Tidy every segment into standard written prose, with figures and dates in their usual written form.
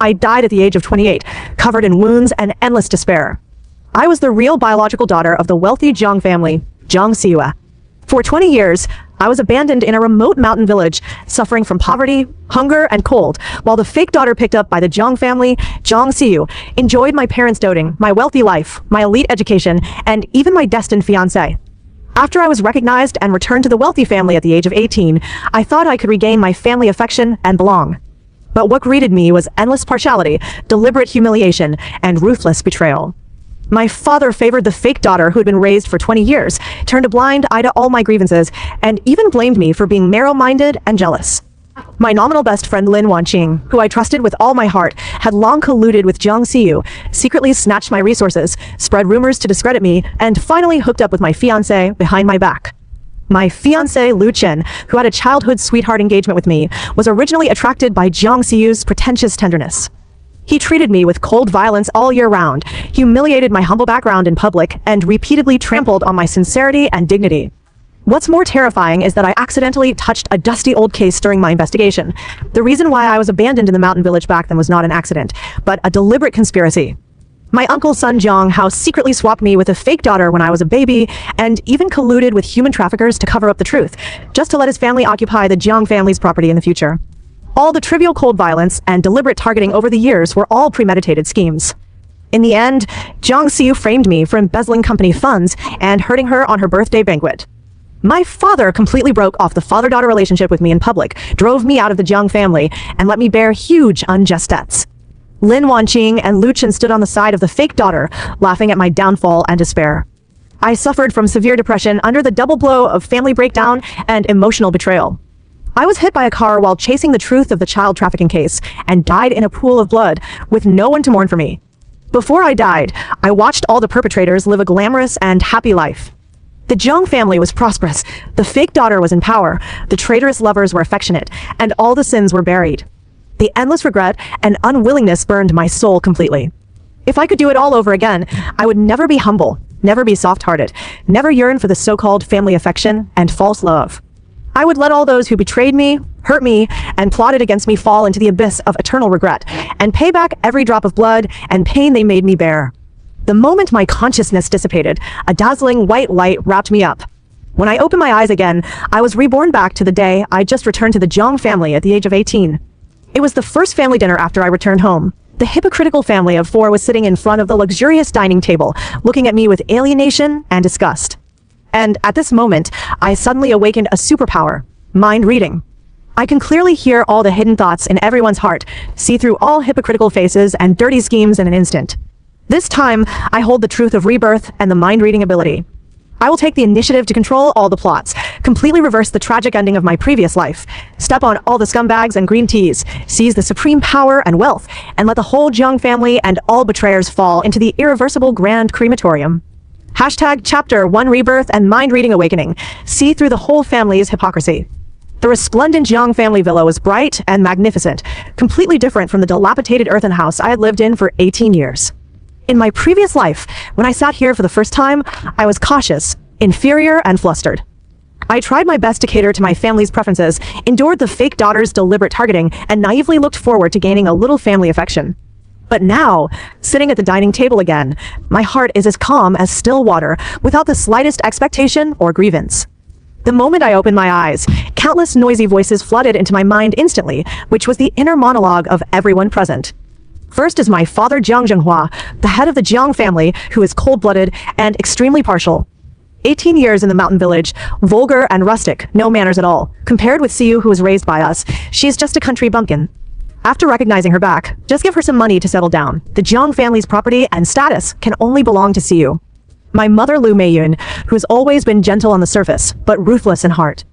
I died at the age of 28, covered in wounds and endless despair. I was the real biological daughter of the wealthy Jiang family, Jiang Siyu. For 20 years, I was abandoned in a remote mountain village, suffering from poverty, hunger, and cold, while the fake daughter picked up by the Jiang family, Jiang Siyu, enjoyed my parents' doting, my wealthy life, my elite education, and even my destined fiancé. After I was recognized and returned to the wealthy family at the age of 18, I thought I could regain my family affection and belong. But what greeted me was endless partiality, deliberate humiliation, and ruthless betrayal. My father favored the fake daughter who had been raised for 20 years, turned a blind eye to all my grievances, and even blamed me for being narrow-minded and jealous. My nominal best friend Lin Wanqing, who I trusted with all my heart, had long colluded with Jiang Siyu, secretly snatched my resources, spread rumors to discredit me, and finally hooked up with my fiancé behind my back. My fiancé, Lu Chen, who had a childhood sweetheart engagement with me, was originally attracted by Jiang Siyu's pretentious tenderness. He treated me with cold violence all year round, humiliated my humble background in public, and repeatedly trampled on my sincerity and dignity. What's more terrifying is that I accidentally touched a dusty old case during my investigation. The reason why I was abandoned in the mountain village back then was not an accident, but a deliberate conspiracy. My uncle Sun Jiang Hao secretly swapped me with a fake daughter when I was a baby, and even colluded with human traffickers to cover up the truth, just to let his family occupy the Jiang family's property in the future. All the trivial cold violence and deliberate targeting over the years were all premeditated schemes. In the end, Jiang Siyu framed me for embezzling company funds and hurting her on her birthday banquet. My father completely broke off the father-daughter relationship with me in public, drove me out of the Jiang family, and let me bear huge unjust debts. Lin Wanqing and Lu Chen stood on the side of the fake daughter, laughing at my downfall and despair. I suffered from severe depression under the double blow of family breakdown and emotional betrayal. I was hit by a car while chasing the truth of the child trafficking case and died in a pool of blood with no one to mourn for me. Before I died, I watched all the perpetrators live a glamorous and happy life. The Jiang family was prosperous, the fake daughter was in power, the traitorous lovers were affectionate, and all the sins were buried. The endless regret and unwillingness burned my soul completely. If I could do it all over again, I would never be humble, never be soft-hearted, never yearn for the so-called family affection and false love. I would let all those who betrayed me, hurt me, and plotted against me fall into the abyss of eternal regret, and pay back every drop of blood and pain they made me bear. The moment my consciousness dissipated, a dazzling white light wrapped me up. When I opened my eyes again, I was reborn back to the day I just returned to the Jiang family at the age of 18. It was the first family dinner after I returned home. The hypocritical family of four was sitting in front of the luxurious dining table, looking at me with alienation and disgust. And at this moment, I suddenly awakened a superpower, mind reading. I can clearly hear all the hidden thoughts in everyone's heart, see through all hypocritical faces and dirty schemes in an instant. This time, I hold the truth of rebirth and the mind-reading ability. I will take the initiative to control all the plots, completely reverse the tragic ending of my previous life, step on all the scumbags and green teas, seize the supreme power and wealth, and let the whole Jiang family and all betrayers fall into the irreversible grand crematorium. Hashtag Chapter 1 Rebirth and Mind-Reading Awakening. See through the whole family's hypocrisy. The resplendent Jiang family villa was bright and magnificent, completely different from the dilapidated earthen house I had lived in for 18 years. In my previous life, when I sat here for the first time, I was cautious, inferior, and flustered. I tried my best to cater to my family's preferences, endured the fake daughter's deliberate targeting, and naively looked forward to gaining a little family affection. But now, sitting at the dining table again, my heart is as calm as still water, without the slightest expectation or grievance. The moment I opened my eyes, countless noisy voices flooded into my mind instantly, which was the inner monologue of everyone present. First is my father Jiang Zhenghua, the head of the Jiang family, who is cold-blooded and extremely partial. 18 years in the mountain village, vulgar and rustic, no manners at all. Compared with Siyu, who was raised by us, she is just a country bumpkin. After recognizing her back, just give her some money to settle down. The Jiang family's property and status can only belong to Siyu. My mother Lu Meiyun, who has always been gentle on the surface, but ruthless in heart.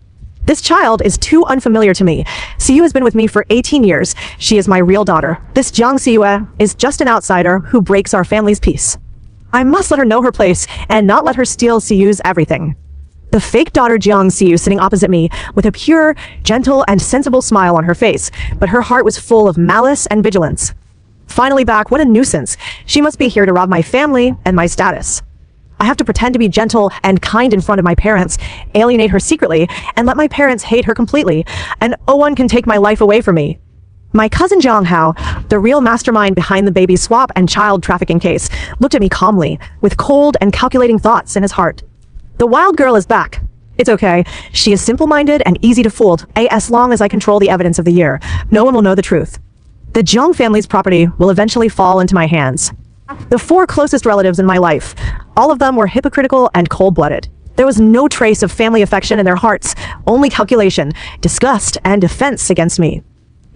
This child is too unfamiliar to me. Siyu has been with me for 18 years. She is my real daughter. This Jiang Siyu is just an outsider who breaks our family's peace. I must let her know her place and not let her steal Siyu's everything. The fake daughter Jiang Siyu sitting opposite me with a pure, gentle, and sensible smile on her face, but her heart was full of malice and vigilance. Finally back, what a nuisance. She must be here to rob my family and my status. I have to pretend to be gentle and kind in front of my parents, alienate her secretly, and let my parents hate her completely, and no one can take my life away from me. My cousin Zhang Hao, the real mastermind behind the baby swap and child trafficking case, looked at me calmly, with cold and calculating thoughts in his heart. The wild girl is back. It's okay. She is simple-minded and easy to fool. As long as I control the evidence of the year, no one will know the truth. The Zhang family's property will eventually fall into my hands. The 4 closest relatives in my life, all of them were hypocritical and cold-blooded. There was no trace of family affection in their hearts, only calculation, disgust, and defense against me.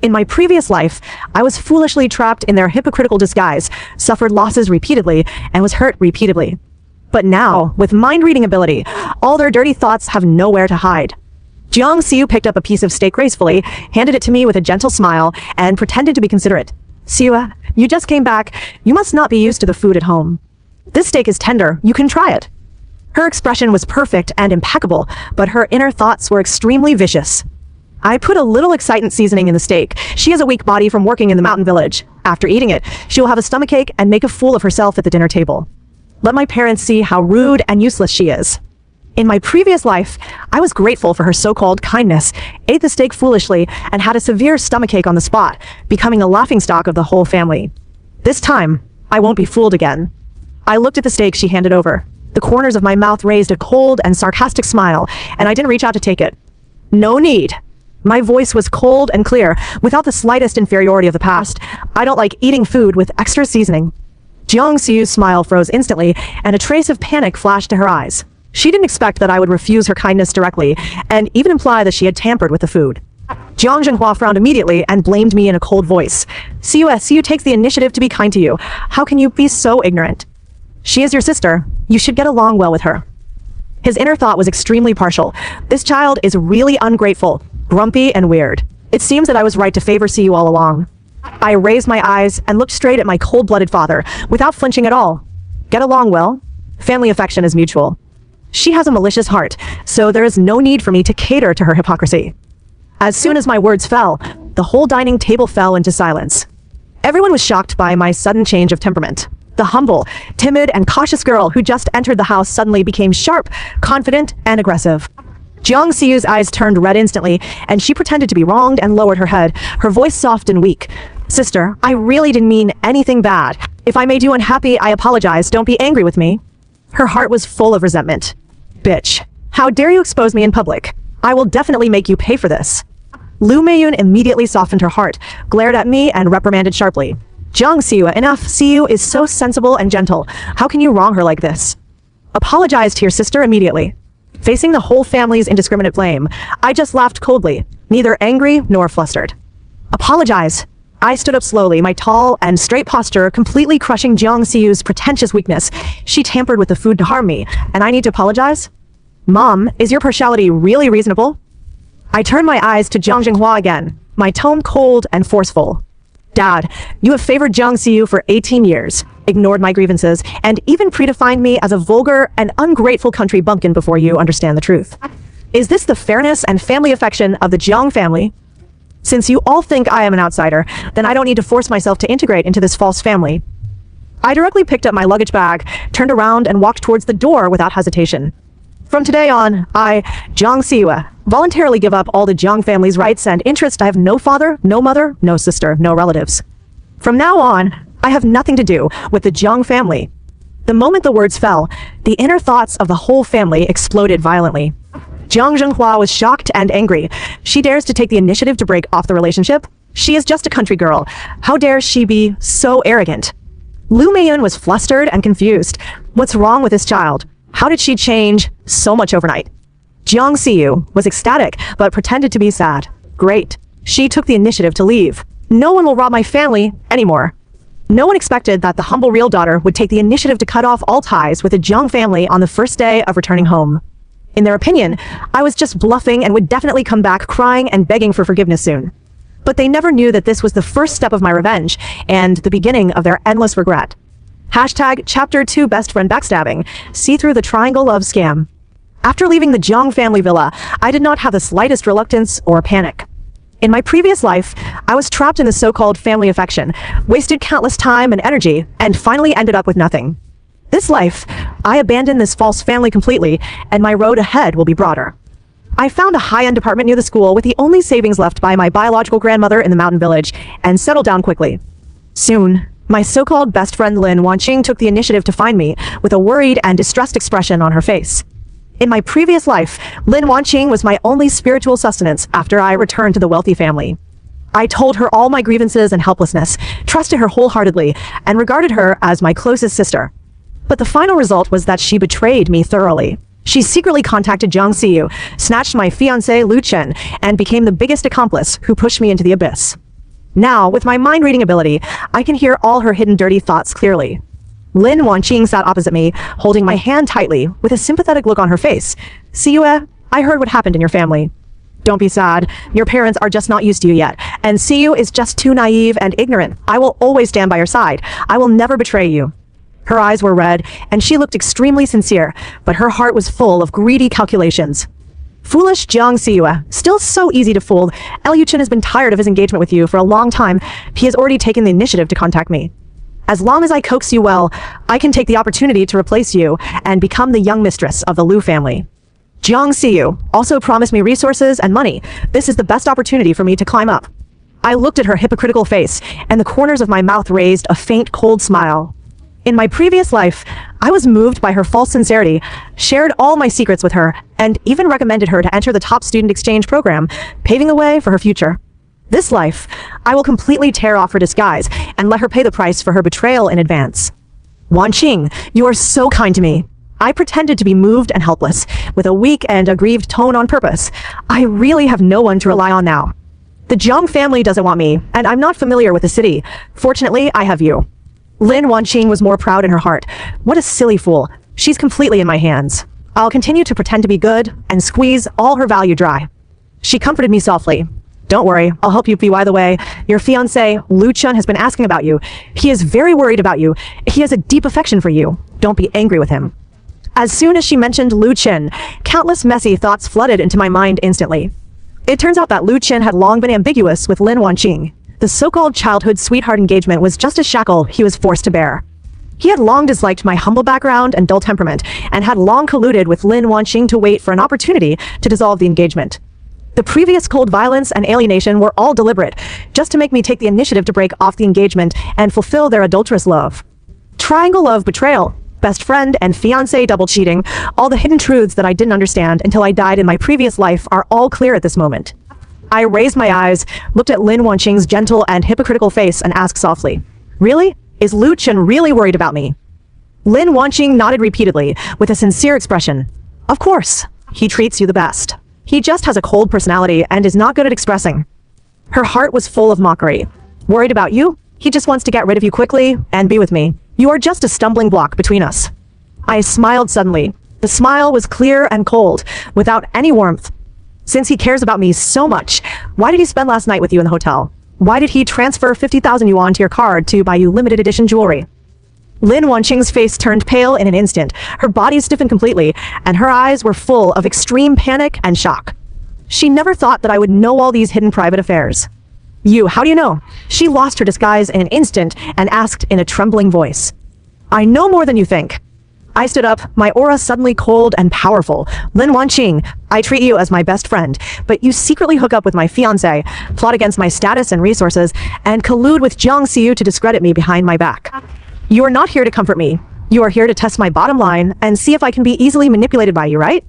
In my previous life, I was foolishly trapped in their hypocritical disguise, suffered losses repeatedly, and was hurt repeatedly. But now, with mind-reading ability, all their dirty thoughts have nowhere to hide. Jiang Xiu picked up a piece of steak gracefully, handed it to me with a gentle smile, and pretended to be considerate. Xiu, you just came back. You must not be used to the food at home. This steak is tender. You can try it. Her expression was perfect and impeccable, but her inner thoughts were extremely vicious. I put a little excitant seasoning in the steak. She has a weak body from working in the mountain village. After eating it, she will have a stomachache and make a fool of herself at the dinner table. Let my parents see how rude and useless she is. In my previous life, I was grateful for her so-called kindness, ate the steak foolishly, and had a severe stomachache on the spot, becoming a laughingstock of the whole family. This time, I won't be fooled again. I looked at the steak she handed over. The corners of my mouth raised a cold and sarcastic smile, and I didn't reach out to take it. No need. My voice was cold and clear, without the slightest inferiority of the past. I don't like eating food with extra seasoning. Jiang Xiu's smile froze instantly, and a trace of panic flashed to her eyes. She didn't expect that I would refuse her kindness directly, and even imply that she had tampered with the food. Jiang Zhenhua frowned immediately and blamed me in a cold voice. Xiu takes the initiative to be kind to you. How can you be so ignorant? She is your sister. You should get along well with her. His inner thought was extremely partial. This child is really ungrateful, grumpy, and weird. It seems that I was right to favor Xiu all along. I raised my eyes and looked straight at my cold-blooded father, without flinching at all. Get along well? Family affection is mutual. She has a malicious heart, so there is no need for me to cater to her hypocrisy. As soon as my words fell, the whole dining table fell into silence. Everyone was shocked by my sudden change of temperament. The humble, timid, and cautious girl who just entered the house suddenly became sharp, confident, and aggressive. Jiang Xiu's eyes turned red instantly, and she pretended to be wronged and lowered her head, her voice soft and weak. Sister, I really didn't mean anything bad. If I made you unhappy, I apologize. Don't be angry with me. Her heart was full of resentment. Bitch, how dare you expose me in public? I will definitely make you pay for this. Lu Meiyun immediately softened her heart, glared at me, and reprimanded sharply. Jiang Xiu, enough. Xiu is so sensible and gentle. How can you wrong her like this? Apologize to your sister immediately. Facing the whole family's indiscriminate blame, I just laughed coldly, neither angry nor flustered. Apologize. I stood up slowly, my tall and straight posture completely crushing Jiang Xiu's pretentious weakness. She tampered with the food to harm me, and I need to apologize? Mom, is your partiality really reasonable? I turned my eyes to Jiang Zhenhua again, my tone cold and forceful. Dad, you have favored Jiang Xiu for 18 years, ignored my grievances, and even predefined me as a vulgar and ungrateful country bumpkin before you understand the truth. Is this the fairness and family affection of the Jiang family? Since you all think I am an outsider, then I don't need to force myself to integrate into this false family. I directly picked up my luggage bag, turned around, and walked towards the door without hesitation. From today on, I, Jiang Xiu, voluntarily give up all the Jiang family's rights and interests. I have no father, no mother, no sister, no relatives. From now on, I have nothing to do with the Jiang family. The moment the words fell, the inner thoughts of the whole family exploded violently. Jiang Zhenhua was shocked and angry. She dares to take the initiative to break off the relationship? She is just a country girl. How dare she be so arrogant? Lu Meiyun was flustered and confused. What's wrong with this child? How did she change so much overnight? Jiang Xiu was ecstatic, but pretended to be sad. Great. She took the initiative to leave. No one will rob my family anymore. No one expected that the humble real daughter would take the initiative to cut off all ties with the Jiang family on the first day of returning home. In their opinion, I was just bluffing and would definitely come back crying and begging for forgiveness soon. But they never knew that this was the first step of my revenge and the beginning of their endless regret. Hashtag Chapter 2 Best Friend Backstabbing. See through the triangle love scam. After leaving the Jiang family villa, I did not have the slightest reluctance or panic. In my previous life, I was trapped in the so-called family affection, wasted countless time and energy, and finally ended up with nothing. This life, I abandoned this false family completely, and my road ahead will be broader. I found a high-end apartment near the school with the only savings left by my biological grandmother in the mountain village and settled down quickly. Soon, my so-called best friend Lin Wanqing took the initiative to find me with a worried and distressed expression on her face. In my previous life, Lin Wanqing was my only spiritual sustenance after I returned to the wealthy family. I told her all my grievances and helplessness, trusted her wholeheartedly, and regarded her as my closest sister. But the final result was that she betrayed me thoroughly. She secretly contacted Jiang Xiyu, snatched my fiancé Lu Chen, and became the biggest accomplice who pushed me into the abyss. Now, with my mind-reading ability, I can hear all her hidden dirty thoughts clearly. Lin Wanqing sat opposite me, holding my hand tightly, with a sympathetic look on her face. Xiyu, I heard what happened in your family. Don't be sad. Your parents are just not used to you yet, and Xiyu is just too naive and ignorant. I will always stand by your side. I will never betray you. Her eyes were red, and she looked extremely sincere, but her heart was full of greedy calculations. Foolish Jiang Xiyu, still so easy to fool. Liu Chen has been tired of his engagement with you for a long time. He has already taken the initiative to contact me. As long as I coax you well, I can take the opportunity to replace you and become the young mistress of the Lu family. Jiang Xiyu also promised me resources and money. This is the best opportunity for me to climb up. I looked at her hypocritical face, and the corners of my mouth raised a faint, cold smile. In my previous life, I was moved by her false sincerity, shared all my secrets with her, and even recommended her to enter the top student exchange program, paving the way for her future. This life, I will completely tear off her disguise and let her pay the price for her betrayal in advance. Wanqing, you are so kind to me. I pretended to be moved and helpless, with a weak and aggrieved tone on purpose. I really have no one to rely on now. The Jiang family doesn't want me, and I'm not familiar with the city. Fortunately, I have you. Lin Wanqing was more proud in her heart. What a silly fool. She's completely in my hands. I'll continue to pretend to be good and squeeze all her value dry. She comforted me softly. Don't worry, I'll help you. By the way, your fiancé, Lu Chen, has been asking about you. He is very worried about you. He has a deep affection for you. Don't be angry with him. As soon as she mentioned Lu Chen, countless messy thoughts flooded into my mind instantly. It turns out that Lu Chen had long been ambiguous with Lin Wanqing. The so-called childhood sweetheart engagement was just a shackle he was forced to bear. He had long disliked my humble background and dull temperament, and had long colluded with Lin Wanqing to wait for an opportunity to dissolve the engagement. The previous cold violence and alienation were all deliberate, just to make me take the initiative to break off the engagement and fulfill their adulterous love. Triangle of betrayal, best friend and fiancé double cheating, all the hidden truths that I didn't understand until I died in my previous life are all clear at this moment. I raised my eyes, looked at Lin Wanqing's gentle and hypocritical face, and asked softly, "Really? Is Lu Chen really worried about me?" Lin Wanqing nodded repeatedly, with a sincere expression. "Of course. He treats you the best. He just has a cold personality and is not good at expressing." Her heart was full of mockery. "Worried about you? He just wants to get rid of you quickly and be with me. You are just a stumbling block between us." I smiled suddenly. The smile was clear and cold, without any warmth. Since he cares about me so much, why did he spend last night with you in the hotel? Why did he transfer 50,000 yuan to your card to buy you limited edition jewelry? Lin Wanqing's face turned pale in an instant. Her body stiffened completely, and her eyes were full of extreme panic and shock. She never thought that I would know all these hidden private affairs. How do you know?" She lost her disguise in an instant and asked in a trembling voice. "I know more than you think." I stood up, my aura suddenly cold and powerful. "Lin Wanqing, I treat you as my best friend, but you secretly hook up with my fiancé, plot against my status and resources, and collude with Jiang Xiyu to discredit me behind my back. You are not here to comfort me. You are here to test my bottom line and see if I can be easily manipulated by you, right?"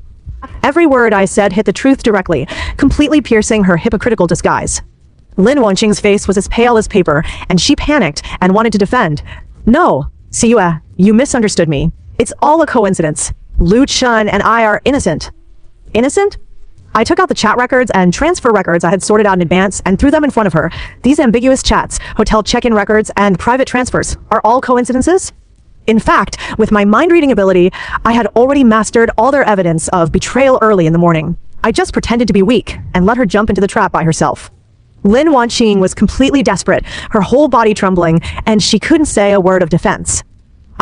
Every word I said hit the truth directly, completely piercing her hypocritical disguise. Lin Wanqing's face was as pale as paper, and she panicked and wanted to defend. "No, Xiyu, you misunderstood me. It's all a coincidence. Lu Chen and I are innocent." "Innocent?" I took out the chat records and transfer records I had sorted out in advance and threw them in front of her. These ambiguous chats, hotel check-in records, and private transfers are all coincidences? In fact, with my mind-reading ability, I had already mastered all their evidence of betrayal early in the morning. I just pretended to be weak and let her jump into the trap by herself. Lin Wanqing was completely desperate, her whole body trembling, and she couldn't say a word of defense.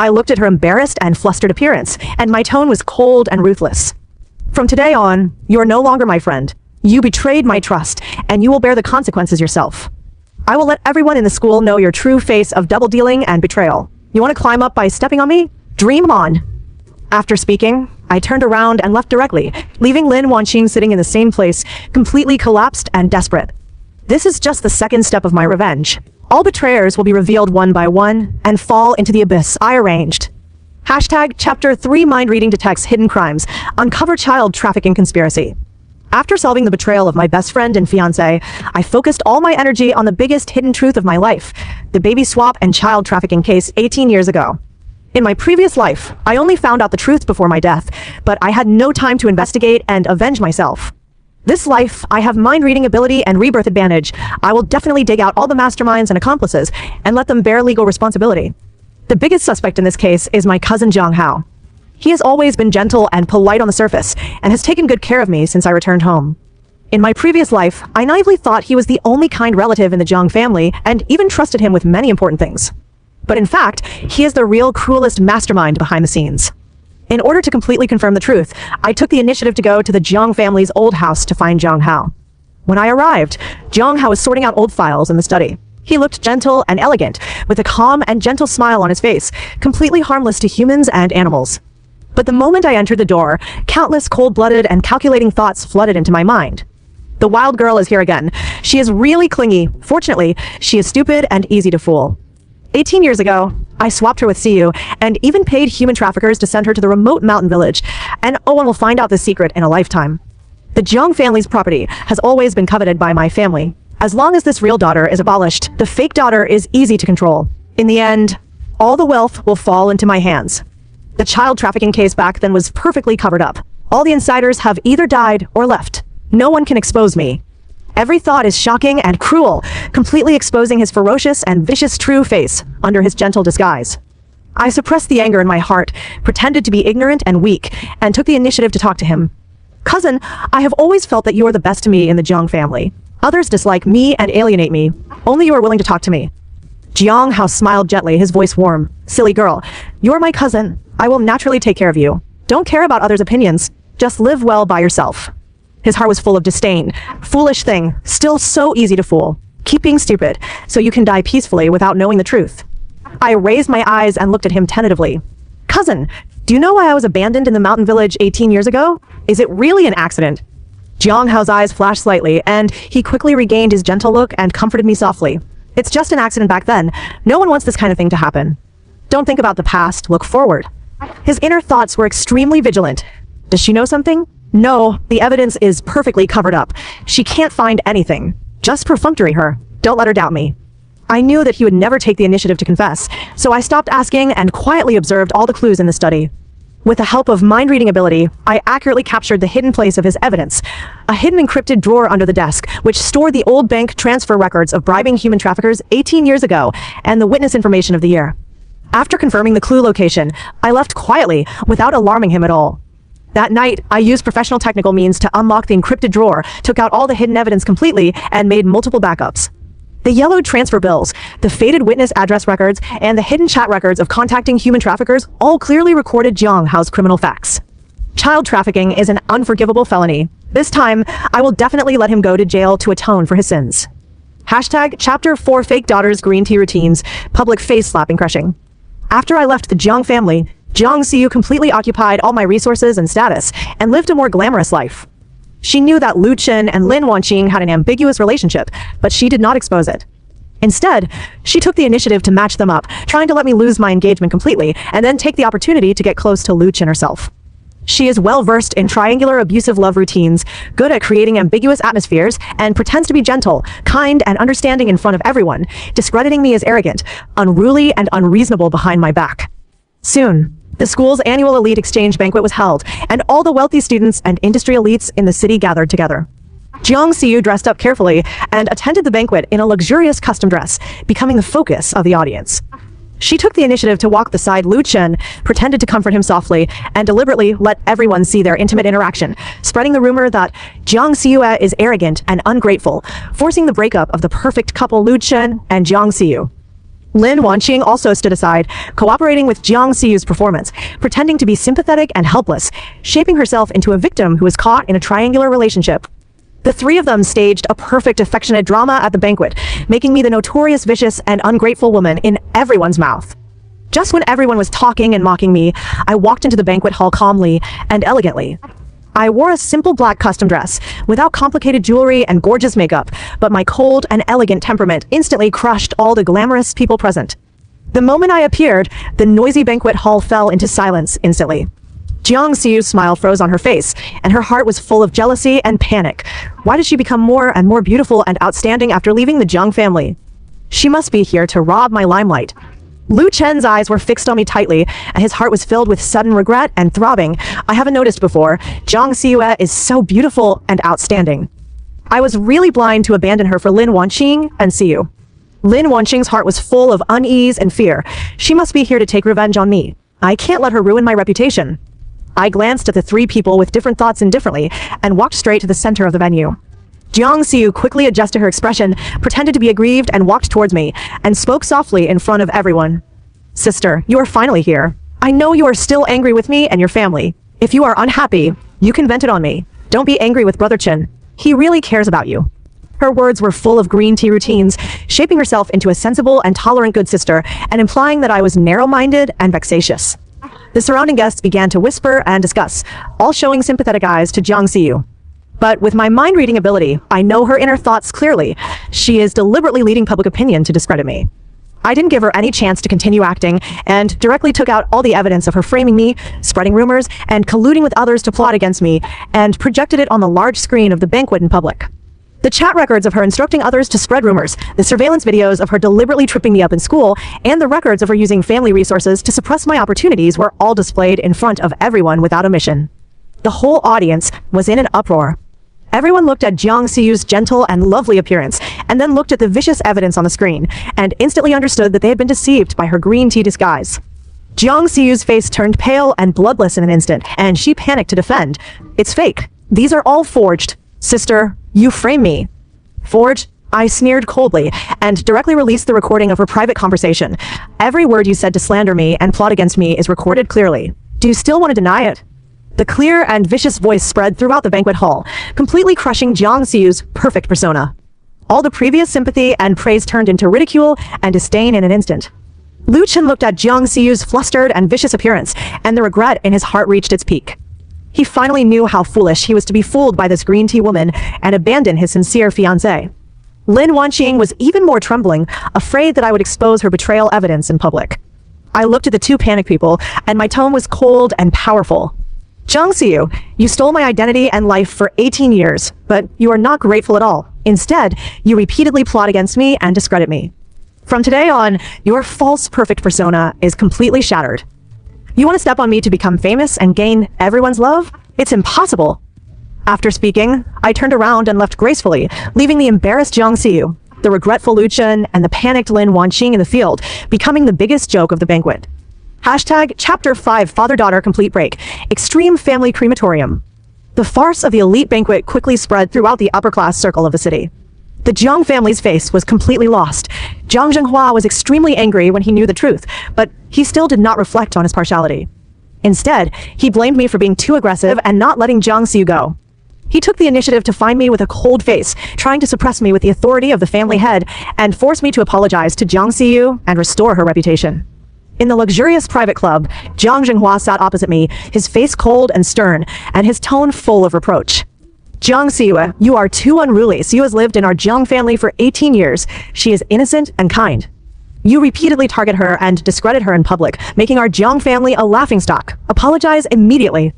I looked at her embarrassed and flustered appearance, and my tone was cold and ruthless. "From today on, you are no longer my friend. You betrayed my trust, and you will bear the consequences yourself. I will let everyone in the school know your true face of double-dealing and betrayal. You want to climb up by stepping on me? Dream on." After speaking, I turned around and left directly, leaving Lin Wanqing sitting in the same place, completely collapsed and desperate. This is just the second step of my revenge. All betrayers will be revealed one by one and fall into the abyss I arranged. Hashtag Chapter 3 Mind Reading Detects Hidden Crimes. Uncover Child Trafficking Conspiracy. After solving the betrayal of my best friend and fiancé, I focused all my energy on the biggest hidden truth of my life, the baby swap and child trafficking case 18 years ago. In my previous life, I only found out the truth before my death, but I had no time to investigate and avenge myself. This life, I have mind-reading ability and rebirth advantage. I will definitely dig out all the masterminds and accomplices and let them bear legal responsibility. The biggest suspect in this case is my cousin Zhang Hao. He has always been gentle and polite on the surface and has taken good care of me since I returned home. In my previous life, I naively thought he was the only kind relative in the Zhang family and even trusted him with many important things. But in fact, he is the real cruelest mastermind behind the scenes. In order to completely confirm the truth, I took the initiative to go to the Jiang family's old house to find Zhang Hao. When I arrived, Zhang Hao was sorting out old files in the study. He looked gentle and elegant, with a calm and gentle smile on his face, completely harmless to humans and animals. But the moment I entered the door, countless cold-blooded and calculating thoughts flooded into my mind. The wild girl is here again. She is really clingy. Fortunately, she is stupid and easy to fool. 18 years ago, I swapped her with Siyu and even paid human traffickers to send her to the remote mountain village, and no one will find out the secret in a lifetime. The Jiang family's property has always been coveted by my family. As long as this real daughter is abolished, the fake daughter is easy to control. In the end, all the wealth will fall into my hands. The child trafficking case back then was perfectly covered up. All the insiders have either died or left. No one can expose me. Every thought is shocking and cruel, completely exposing his ferocious and vicious true face under his gentle disguise. I suppressed the anger in my heart, pretended to be ignorant and weak, and took the initiative to talk to him. Cousin, I have always felt that you are the best to me in the Jiang family. Others dislike me and alienate me. Only you are willing to talk to me. Jiang Hao smiled gently, his voice warm. Silly girl, you're my cousin. I will naturally take care of you. Don't care about others' opinions. Just live well by yourself. His heart was full of disdain. Foolish thing, still so easy to fool. Keep being stupid, so you can die peacefully without knowing the truth. I raised my eyes and looked at him tentatively. Cousin, do you know why I was abandoned in the mountain village 18 years ago? Is it really an accident? Jiang Hao's eyes flashed slightly, and he quickly regained his gentle look and comforted me softly. It's just an accident back then. No one wants this kind of thing to happen. Don't think about the past, look forward. His inner thoughts were extremely vigilant. Does she know something? No, the evidence is perfectly covered up. She can't find anything. Just perfunctory her. Don't let her doubt me. I knew that he would never take the initiative to confess, so I stopped asking and quietly observed all the clues in the study. With the help of mind-reading ability, I accurately captured the hidden place of his evidence, a hidden encrypted drawer under the desk, which stored the old bank transfer records of bribing human traffickers 18 years ago and the witness information of the year. After confirming the clue location, I left quietly, without alarming him at all. That night, I used professional technical means to unlock the encrypted drawer, took out all the hidden evidence completely, and made multiple backups. The yellowed transfer bills, the faded witness address records, and the hidden chat records of contacting human traffickers all clearly recorded Jiang Hao's criminal facts. Child trafficking is an unforgivable felony. This time, I will definitely let him go to jail to atone for his sins. Hashtag Chapter 4 Fake Daughters Green Tea Routines, Public Face Slapping Crushing. After I left the Jiang family, Jiang Siyu completely occupied all my resources and status, and lived a more glamorous life. She knew that Lu Chen and Lin Wanqing had an ambiguous relationship, but she did not expose it. Instead, she took the initiative to match them up, trying to let me lose my engagement completely, and then take the opportunity to get close to Lu Chen herself. She is well-versed in triangular abusive love routines, good at creating ambiguous atmospheres, and pretends to be gentle, kind, and understanding in front of everyone, discrediting me as arrogant, unruly, and unreasonable behind my back. Soon, the school's annual elite exchange banquet was held, and all the wealthy students and industry elites in the city gathered together. Jiang Siyu dressed up carefully and attended the banquet in a luxurious custom dress, becoming the focus of the audience. She took the initiative to walk beside Lu Chen, pretended to comfort him softly, and deliberately let everyone see their intimate interaction, spreading the rumor that Jiang Siyu is arrogant and ungrateful, forcing the breakup of the perfect couple Lu Chen and Jiang Siyu. Lin Wanqing also stood aside, cooperating with Jiang Siyu's performance, pretending to be sympathetic and helpless, shaping herself into a victim who was caught in a triangular relationship. The three of them staged a perfect affectionate drama at the banquet, making me the notorious vicious and ungrateful woman in everyone's mouth. Just when everyone was talking and mocking me, I walked into the banquet hall calmly and elegantly. I wore a simple black custom dress, without complicated jewelry and gorgeous makeup, but my cold and elegant temperament instantly crushed all the glamorous people present. The moment I appeared, the noisy banquet hall fell into silence instantly. Jiang Xiu's smile froze on her face, and her heart was full of jealousy and panic. Why did she become more and more beautiful and outstanding after leaving the Jiang family? She must be here to rob my limelight. Lu Chen's eyes were fixed on me tightly, and his heart was filled with sudden regret and throbbing. I haven't noticed before. Jiang Xiu is so beautiful and outstanding. I was really blind to abandon her for Lin Wanqing and Xiu. Lin Wanqing's heart was full of unease and fear. She must be here to take revenge on me. I can't let her ruin my reputation. I glanced at the three people with different thoughts indifferently and walked straight to the center of the venue. Jiang Xiu quickly adjusted her expression, pretended to be aggrieved, and walked towards me, and spoke softly in front of everyone. Sister, you are finally here. I know you are still angry with me and your family. If you are unhappy, you can vent it on me. Don't be angry with Brother Chen. He really cares about you. Her words were full of green tea routines, shaping herself into a sensible and tolerant good sister, and implying that I was narrow-minded and vexatious. The surrounding guests began to whisper and discuss, all showing sympathetic eyes to Jiang Xiu. But with my mind-reading ability, I know her inner thoughts clearly. She is deliberately leading public opinion to discredit me. I didn't give her any chance to continue acting, and directly took out all the evidence of her framing me, spreading rumors, and colluding with others to plot against me, and projected it on the large screen of the banquet in public. The chat records of her instructing others to spread rumors, the surveillance videos of her deliberately tripping me up in school, and the records of her using family resources to suppress my opportunities were all displayed in front of everyone without omission. The whole audience was in an uproar. Everyone looked at Jiang Xiu's gentle and lovely appearance, and then looked at the vicious evidence on the screen, and instantly understood that they had been deceived by her green tea disguise. Jiang Xiu's face turned pale and bloodless in an instant, and she panicked to defend. It's fake. These are all forged. Sister, you frame me. Forged? I sneered coldly, and directly released the recording of her private conversation. Every word you said to slander me and plot against me is recorded clearly. Do you still want to deny it? The clear and vicious voice spread throughout the banquet hall, completely crushing Jiang Xiu's perfect persona. All the previous sympathy and praise turned into ridicule and disdain in an instant. Lu Chen looked at Jiang Xiu's flustered and vicious appearance, and the regret in his heart reached its peak. He finally knew how foolish he was to be fooled by this green tea woman and abandon his sincere fiancée. Lin Wanqing was even more trembling, afraid that I would expose her betrayal evidence in public. I looked at the two panicked people, and my tone was cold and powerful. Jiang Xiu, you stole my identity and life for 18 years, but you are not grateful at all. Instead, you repeatedly plot against me and discredit me. From today on, your false perfect persona is completely shattered. You want to step on me to become famous and gain everyone's love? It's impossible. After speaking, I turned around and left gracefully, leaving the embarrassed Jiang Xiu, the regretful Lu Chen, and the panicked Lin Wanqing in the field, becoming the biggest joke of the banquet. Hashtag Chapter 5 Father-Daughter Complete Break. Extreme Family Crematorium. The farce of the elite banquet quickly spread throughout the upper-class circle of the city. The Jiang family's face was completely lost. Jiang Zhenghua was extremely angry when he knew the truth, but he still did not reflect on his partiality. Instead, he blamed me for being too aggressive and not letting Jiang Xiu go. He took the initiative to find me with a cold face, trying to suppress me with the authority of the family head, and force me to apologize to Jiang Xiu and restore her reputation. In the luxurious private club, Jiang Zhenghua sat opposite me, his face cold and stern, and his tone full of reproach. Jiang Xiu, you are too unruly. Xiu has lived in our Jiang family for 18 years. She is innocent and kind. You repeatedly target her and discredit her in public, making our Jiang family a laughingstock. Apologize immediately.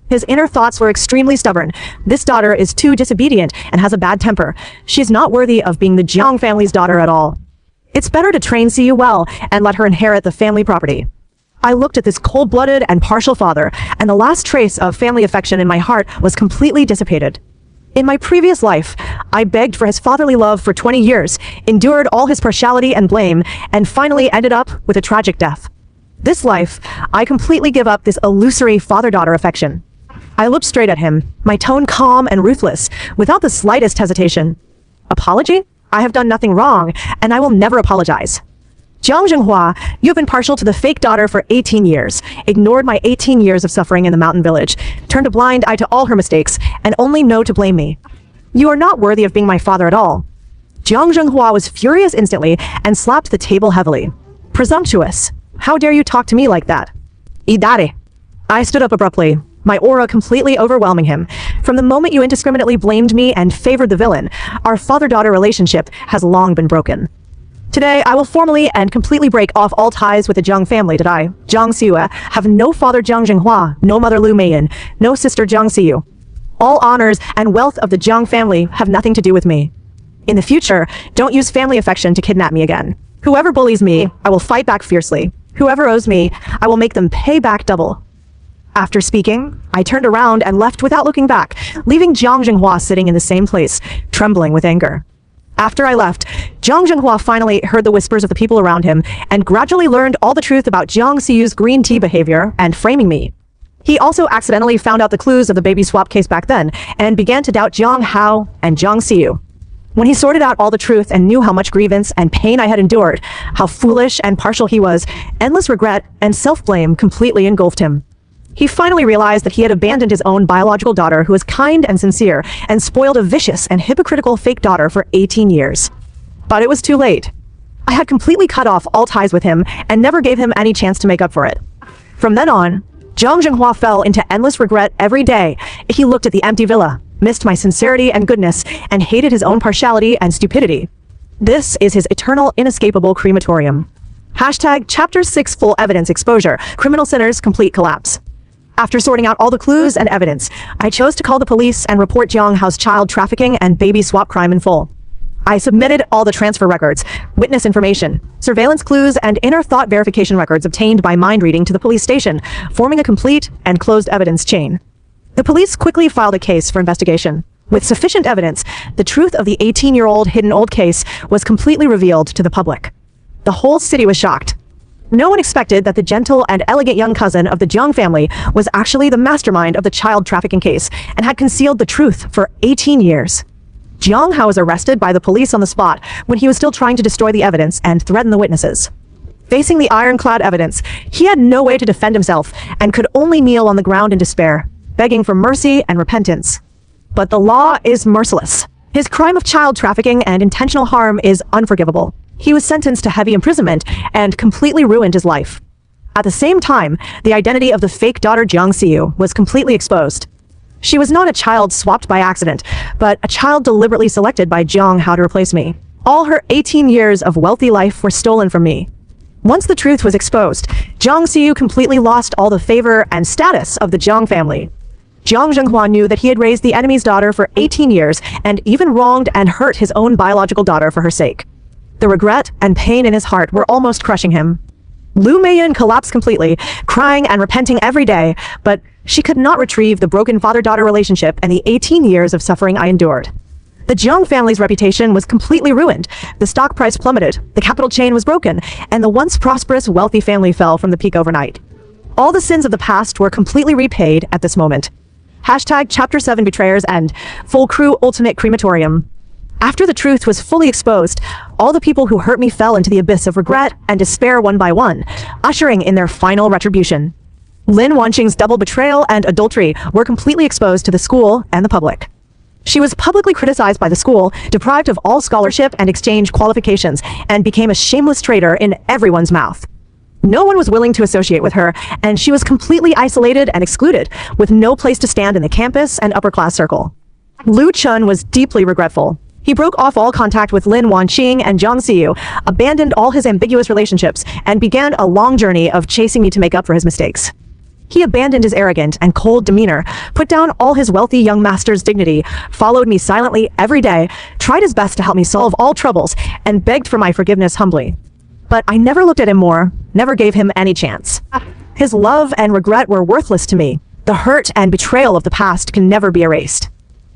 His inner thoughts were extremely stubborn. This daughter is too disobedient and has a bad temper. She is not worthy of being the Jiang family's daughter at all. It's better to train Xiu well and let her inherit the family property. I looked at this cold-blooded and partial father, and the last trace of family affection in my heart was completely dissipated. In my previous life, I begged for his fatherly love for 20 years, endured all his partiality and blame, and finally ended up with a tragic death. This life, I completely give up this illusory father-daughter affection. I looked straight at him, my tone calm and ruthless, without the slightest hesitation. Apology? I have done nothing wrong, and I will never apologize. Jiang Zhenghua, you have been partial to the fake daughter for 18 years, ignored my 18 years of suffering in the mountain village, turned a blind eye to all her mistakes, and only know to blame me. You are not worthy of being my father at all. Jiang Zhenghua was furious instantly and slapped the table heavily. Presumptuous. How dare you talk to me like that? Idare. I stood up abruptly, my aura completely overwhelming him. From the moment you indiscriminately blamed me and favored the villain, our father-daughter relationship has long been broken. Today, I will formally and completely break off all ties with the Jiang family. Did I, Jiang Siyu, have no father Jiang Jinghua, no mother Lu Meiyan, no sister Jiang Siyu. All honors and wealth of the Jiang family have nothing to do with me. In the future, don't use family affection to kidnap me again. Whoever bullies me, I will fight back fiercely. Whoever owes me, I will make them pay back double. After speaking, I turned around and left without looking back, leaving Jiang Jinghua sitting in the same place, trembling with anger. After I left, Jiang Jinghua finally heard the whispers of the people around him and gradually learned all the truth about Jiang Siyu's green tea behavior and framing me. He also accidentally found out the clues of the baby swap case back then and began to doubt Jiang Hao and Jiang Siyu. When he sorted out all the truth and knew how much grievance and pain I had endured, how foolish and partial he was, endless regret and self-blame completely engulfed him. He finally realized that he had abandoned his own biological daughter who was kind and sincere and spoiled a vicious and hypocritical fake daughter for 18 years. But it was too late. I had completely cut off all ties with him and never gave him any chance to make up for it. From then on, Jiang Jinghua fell into endless regret every day. He looked at the empty villa, missed my sincerity and goodness, and hated his own partiality and stupidity. This is his eternal, inescapable crematorium. Hashtag Chapter 6 Full Evidence Exposure. Criminal Sinners Complete Collapse. After sorting out all the clues and evidence, I chose to call the police and report Jiang Hao's child trafficking and baby swap crime in full. I submitted all the transfer records, witness information, surveillance clues, and inner thought verification records obtained by mind reading to the police station, forming a complete and closed evidence chain. The police quickly filed a case for investigation. With sufficient evidence, the truth of the 18-year-old hidden old case was completely revealed to the public. The whole city was shocked. No one expected that the gentle and elegant young cousin of the Jiang family was actually the mastermind of the child trafficking case and had concealed the truth for 18 years. Jiang Hao was arrested by the police on the spot when he was still trying to destroy the evidence and threaten the witnesses. Facing the ironclad evidence, he had no way to defend himself and could only kneel on the ground in despair, begging for mercy and repentance. But the law is merciless. His crime of child trafficking and intentional harm is unforgivable. He was sentenced to heavy imprisonment and completely ruined his life. At the same time, the identity of the fake daughter Jiang Siyu was completely exposed. She was not a child swapped by accident, but a child deliberately selected by Jiang Hao to replace me. All her 18 years of wealthy life were stolen from me. Once the truth was exposed, Jiang Siyu completely lost all the favor and status of the Jiang family. Jiang Jinghua knew that he had raised the enemy's daughter for 18 years and even wronged and hurt his own biological daughter for her sake. The regret and pain in his heart were almost crushing him. Lu Meiyan collapsed completely, crying and repenting every day, but she could not retrieve the broken father-daughter relationship and the 18 years of suffering I endured. The Jiang family's reputation was completely ruined. The stock price plummeted, the capital chain was broken, and the once prosperous, wealthy family fell from the peak overnight. All the sins of the past were completely repaid at this moment. Hashtag Chapter 7 Betrayers End. Full Crew Ultimate Crematorium. After the truth was fully exposed, all the people who hurt me fell into the abyss of regret and despair one by one, ushering in their final retribution. Lin Wanqing's double betrayal and adultery were completely exposed to the school and the public. She was publicly criticized by the school, deprived of all scholarship and exchange qualifications, and became a shameless traitor in everyone's mouth. No one was willing to associate with her, and she was completely isolated and excluded, with no place to stand in the campus and upper-class circle. Lu Chun was deeply regretful. He broke off all contact with Lin Wanqing and Jiang Siyu, abandoned all his ambiguous relationships, and began a long journey of chasing me to make up for his mistakes. He abandoned his arrogant and cold demeanor, put down all his wealthy young master's dignity, followed me silently every day, tried his best to help me solve all troubles, and begged for my forgiveness humbly. But I never looked at him more, never gave him any chance. His love and regret were worthless to me. The hurt and betrayal of the past can never be erased.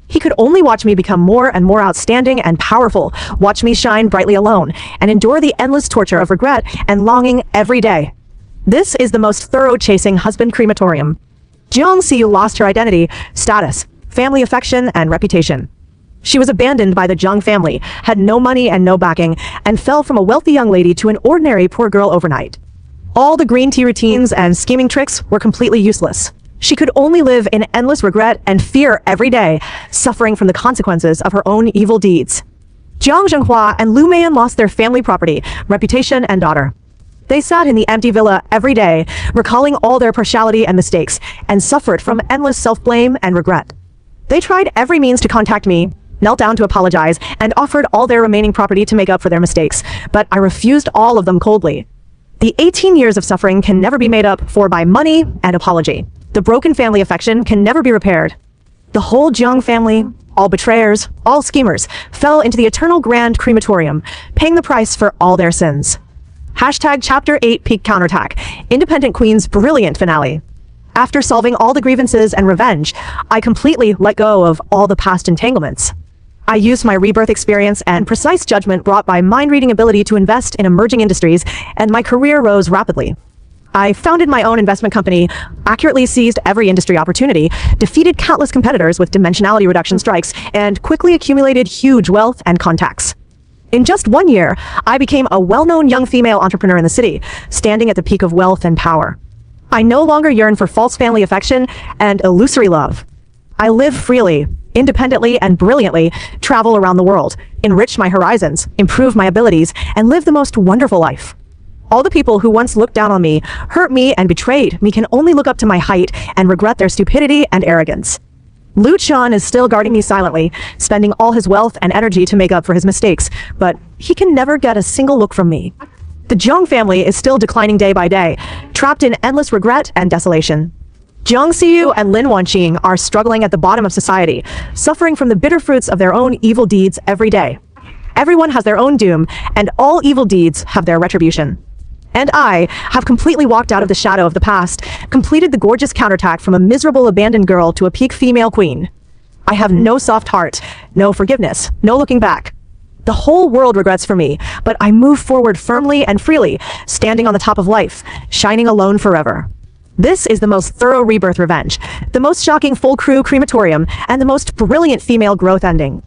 He could only watch me become more and more outstanding and powerful, watch me shine brightly alone, and endure the endless torture of regret and longing every day. This is the most thorough chasing husband crematorium. Jiang Siyu lost her identity, status, family affection, and reputation. She was abandoned by the Jiang family, had no money and no backing, and fell from a wealthy young lady to an ordinary poor girl overnight. All the green tea routines and scheming tricks were completely useless. She could only live in endless regret and fear every day, suffering from the consequences of her own evil deeds. Jiang Jinghua and Lu Meiyan lost their family property, reputation, and daughter. They sat in the empty villa every day, recalling all their partiality and mistakes, and suffered from endless self-blame and regret. They tried every means to contact me, knelt down to apologize, and offered all their remaining property to make up for their mistakes, but I refused all of them coldly. The 18 years of suffering can never be made up for by money and apology. The broken family affection can never be repaired. The whole Jung family, all betrayers, all schemers, fell into the eternal grand crematorium, paying the price for all their sins. Hashtag Chapter 8 Peak Counterattack, Independent Queen's brilliant finale. After solving all the grievances and revenge, I completely let go of all the past entanglements. I used my rebirth experience and precise judgment brought by mind-reading ability to invest in emerging industries, and my career rose rapidly. I founded my own investment company, accurately seized every industry opportunity, defeated countless competitors with dimensionality reduction strikes, and quickly accumulated huge wealth and contacts. In just 1 year, I became a well-known young female entrepreneur in the city, standing at the peak of wealth and power. I no longer yearn for false family affection and illusory love. I live freely, independently and brilliantly, travel around the world, enrich my horizons, improve my abilities, and live the most wonderful life. All the people who once looked down on me, hurt me, and betrayed me can only look up to my height and regret their stupidity and arrogance. Lu Chan is still guarding me silently, spending all his wealth and energy to make up for his mistakes, but he can never get a single look from me. The Zhang family is still declining day by day, trapped in endless regret and desolation. Jiang Xiyu and Lin Wanqing are struggling at the bottom of society, suffering from the bitter fruits of their own evil deeds every day. Everyone has their own doom, and all evil deeds have their retribution. And I have completely walked out of the shadow of the past, completed the gorgeous counterattack from a miserable abandoned girl to a peak female queen. I have no soft heart, no forgiveness, no looking back. The whole world regrets for me, but I move forward firmly and freely, standing on the top of life, shining alone forever. This is the most thorough rebirth revenge, the most shocking full crew crematorium, and the most brilliant female growth ending.